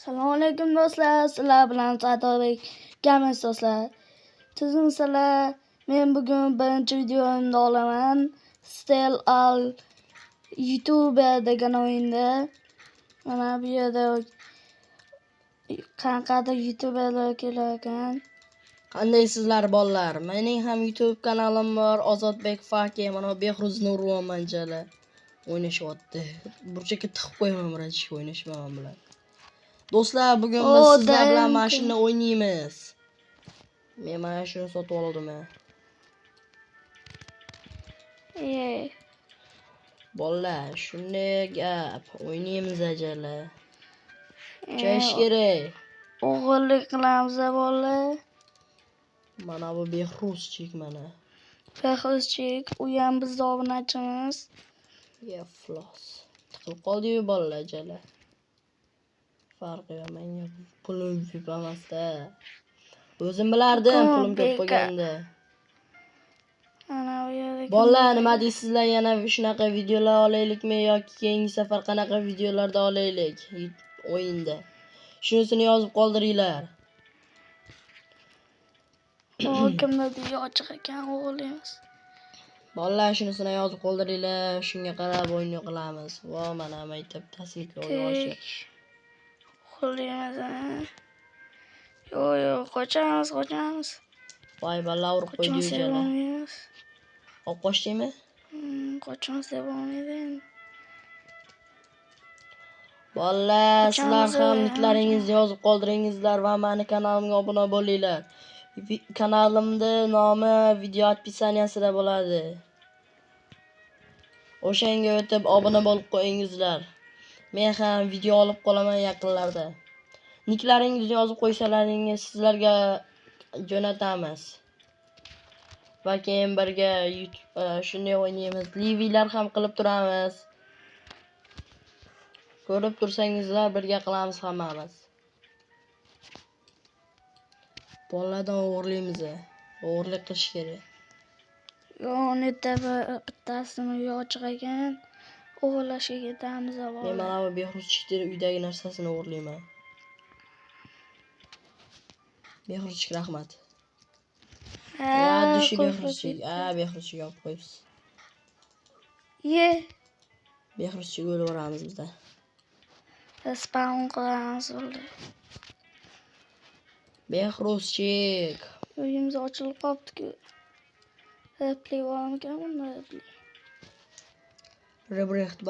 Assalomu alaykum do'stlar. Sizlar bilan Sa'dobek Games do'stlar. Tuzunsizlar. Men bugun birinchi videomni olaman. Stel al YouTube degan o'yinda. Mana bu yerda qanaqadir YouTuberlar kelar ekan. Qandaysizlar bolalar? Mening ham YouTube kanalim bor, Ozodbek Faki. Mana Behruz Nurman jala o'ynashyapti. Burchakka tiqib qo'yaman birinchi o'ynashmayman bilan. Do'stlar, bugun biz sizlar bilan mashina o'ynaymiz. Men mana shuni sotib oldim. Bolalar, shunday gap. O'ynaymiz ajala. Chayish kerak. O'g'irlik qilamiz bolalar. Mana bu Behruzchik mana. Behruzchik, u ham bizning obunachimiz. Flos. Tiqib qoldi-yu bolalar jala. Farqi yo'q, menga pulim ko'p emas-da. O'zim bilardim pulim ko'p bo'lganda. Ana bu yerda. Bolalar, nima deysizlar? Yana shunaqa videolar olaylikmi yoki keyingi safar qanaqa videolarda olaylik o'yinda? Shunisini yozib qoldiringlar. Kimdir yochiq ekan, o'g'ilimiz. Bolalar, shunisini yozib qoldiringlar. Shunga qarab o'yin qilamiz. Vo, mana maktabdasiga yoshlar. Qo'limiz. Yo'q, qochamiz. Voy, balla urib qo'ydi jala. Olib qochdingmi? Qochamiz deb olmaydi. Bolalar, sizlar ham niklaringizni yozib qoldiringizlar va meni kanalimga obuna bo'linglar. Kanalimda nomi video opisiyaniyasida bo'ladi. O'shanga o'tib obuna bo'lib qo'yingizlar. Men ham video olib qolaman yaqinlarda. Niklaringizni yozib qo'ysalaringiz sizlarga jo'natamiz. Va keyin birga shunday o'ynaymiz. Livilar ham qilib turamiz. Ko'rib tursangizlar, birga qilamiz hammamiz. Bolalardan o'g'irlaymiz. O'g'irlik qilish kerak. Yo'q, neta bittasini yochiq ekan. O'g'irlashga ketamiz bolalar. Men mana bu Behruzchikning uydagi narsasini o'g'irlayman. Behruzchik, rahmat. Ya, dushi Behruzchik. Behruzchik olib qo'yibsiz. Behruzchik o'lib boramiz bizda. Spawn qilamiz bo'ldi. Behruzchik. Uyimiz ochilib qolibdi-ku. Play olamikan bunda. Rebrecht